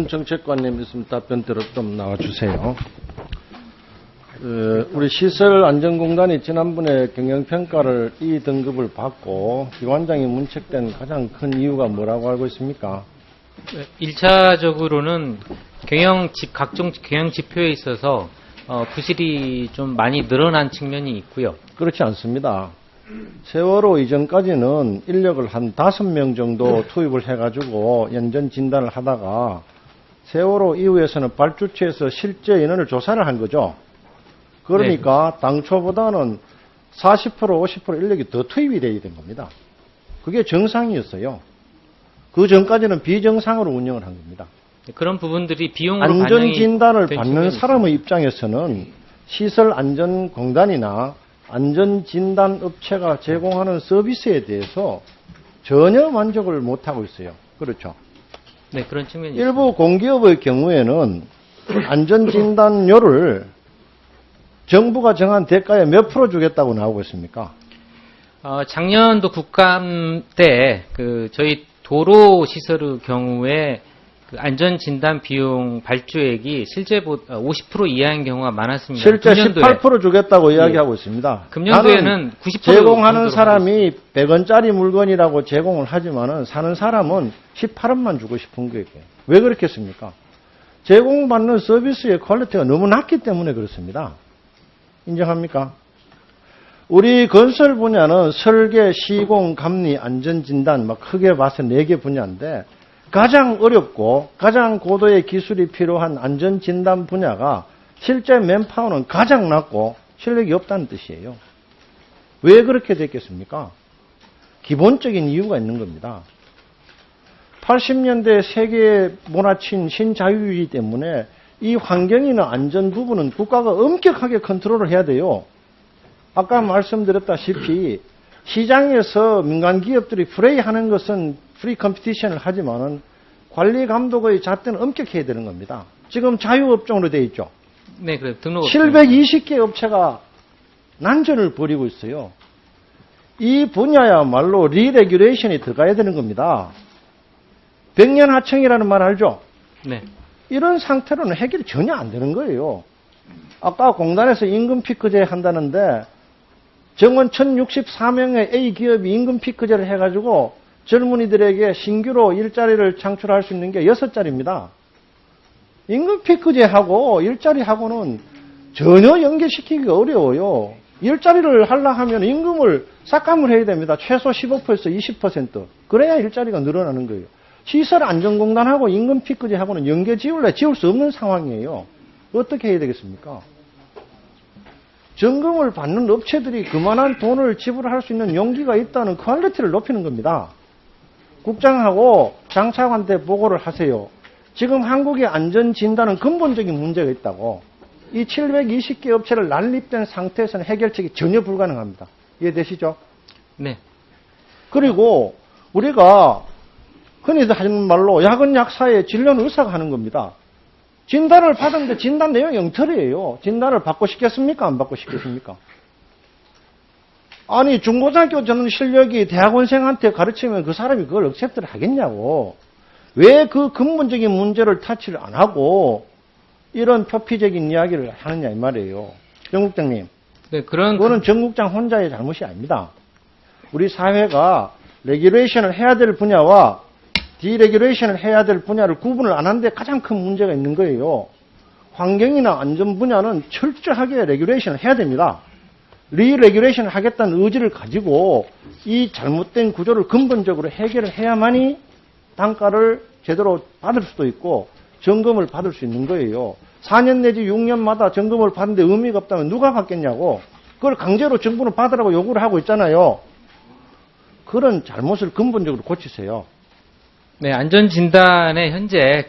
정책관님 있으면 답변대로 좀 나와주세요. 우리 시설안전공단이 지난번에 경영평가를 E 등급을 받고 기관장이 문책된 가장 큰 이유가 뭐라고 알고 있습니까? 1차적으로는 각종 경영 지표에 있어서 부실이 좀 많이 늘어난 측면이 있고요. 그렇지 않습니다. 세월호 이전까지는 인력을 한 5명 정도 투입을 해가지고 연전 진단을 하다가 세월호 이후에서는 발주처에서 실제 인원을 조사를 한 거죠. 그러니까 네. 당초보다는 40% 50% 인력이 더 투입이 돼야 된 겁니다. 그게 정상이었어요. 그 전까지는 비정상으로 운영을 한 겁니다. 그런 부분들이 비용으로 안전진단을 받는 사람의 입장에서는 시설안전공단이나 안전진단업체가 제공하는 서비스에 대해서 전혀 만족을 못하고 있어요. 그렇죠? 네, 그런 측면이 일부 있습니다. 공기업의 경우에는 안전진단료를 정부가 정한 대가에 몇 프로 주겠다고 나오고 있습니까? 작년도 국감 때 저희 도로 시설의 경우에 안전진단 비용 발주액이 실제보다 50% 이하인 경우가 많았습니다. 실제 18% 주겠다고 이야기하고 있습니다. 금년도에는 90% 제공하는 사람이 100원짜리 물건이라고 제공을 하지만은 사는 사람은 18원만 주고 싶은 거예요. 왜 그렇겠습니까? 제공받는 서비스의 퀄리티가 너무 낮기 때문에 그렇습니다. 인정합니까? 우리 건설 분야는 설계, 시공, 감리, 안전진단 막 크게 봐서 4개 분야인데 가장 어렵고 가장 고도의 기술이 필요한 안전진단 분야가 실제 맨파워는 가장 낮고 실력이 없다는 뜻이에요. 왜 그렇게 됐겠습니까? 기본적인 이유가 있는 겁니다. 80년대 세계에 몰아친 신자유주의 때문에 이 환경이나 안전 부분은 국가가 엄격하게 컨트롤을 해야 돼요. 아까 말씀드렸다시피 시장에서 민간 기업들이 플레이하는 것은 프리 컴피티션을 하지만은 관리 감독의 잣대는 엄격해야 되는 겁니다. 지금 자유업종으로 되어 있죠. 네, 그래 등록 720개 업체가 난전을 벌이고 있어요. 이 분야야말로 리레귤레이션이 들어가야 되는 겁니다. 백년하청이라는 말 알죠? 네. 이런 상태로는 해결이 전혀 안 되는 거예요. 아까 공단에서 임금 피크제 한다는데 정원 1064명의 A 기업이 임금 피크제를 해가지고 젊은이들에게 신규로 일자리를 창출할 수 있는 게 6자리입니다. 임금 피크제하고 일자리하고는 전혀 연계시키기가 어려워요. 일자리를 하려 하면 임금을 삭감을 해야 됩니다. 최소 15%에서 20%. 그래야 일자리가 늘어나는 거예요. 시설안전공단하고 임금 피크제하고는 연계 지울 수 없는 상황이에요. 어떻게 해야 되겠습니까? 점검을 받는 업체들이 그만한 돈을 지불할 수 있는 용기가 있다는 퀄리티를 높이는 겁니다. 국장하고 장차관한테 보고를 하세요. 지금 한국의 안전진단은 근본적인 문제가 있다고. 이 720개 업체를 난립된 상태에서는 해결책이 전혀 불가능합니다. 이해되시죠? 네. 그리고 우리가 흔히들 하는 말로 약은약사의 진료는 의사가 하는 겁니다. 진단을 받았는데 진단 내용이 엉터리예요. 진단을 받고 싶겠습니까? 안 받고 싶겠습니까? 아니 중고등학교 저는 실력이 대학원생한테 가르치면 그 사람이 그걸 억셉트를 하겠냐고. 왜 그 근본적인 문제를 타치를 안 하고 이런 표피적인 이야기를 하느냐 이 말이에요. 정국장님. 네, 그거는 정국장 혼자의 잘못이 아닙니다. 우리 사회가 레귤레이션을 해야 될 분야와 디레귤레이션을 해야 될 분야를 구분을 안 하는데 가장 큰 문제가 있는 거예요. 환경이나 안전 분야는 철저하게 레귤레이션을 해야 됩니다. 리레귤레이션을 하겠다는 의지를 가지고 이 잘못된 구조를 근본적으로 해결을 해야만이 단가를 제대로 받을 수도 있고 점검을 받을 수 있는 거예요. 4년 내지 6년마다 점검을 받는데 의미가 없다면 누가 받겠냐고. 그걸 강제로 정부는 받으라고 요구를 하고 있잖아요. 그런 잘못을 근본적으로 고치세요. 네, 안전진단에 현재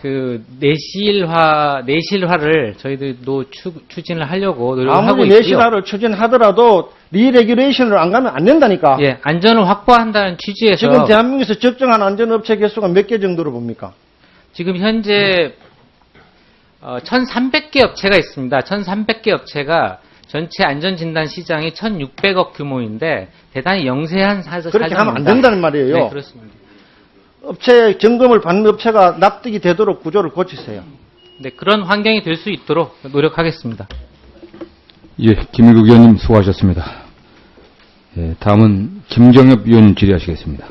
내실화를 저희들도 추진을 하려고 노력을 하고 아무리 있고요. 내실화를 추진하더라도 리레귤레이션을 안 가면 안 된다니까. 예, 안전을 확보한다는 취지에서 지금 대한민국에서 적정한 안전업체 개수가 몇 개 정도로 봅니까? 지금 현재 1,300개 업체가 있습니다. 1,300개 업체가 전체 안전진단 시장이 1,600억 규모인데 대단히 영세한 사정입니다. 그렇게 하면 안 된다는 말이에요. 네, 그렇습니다. 업체 점검을 받는 업체가 납득이 되도록 구조를 고치세요. 네, 그런 환경이 될 수 있도록 노력하겠습니다. 예, 김일국 의원님 수고하셨습니다. 예, 다음은 김정엽 의원 질의하시겠습니다.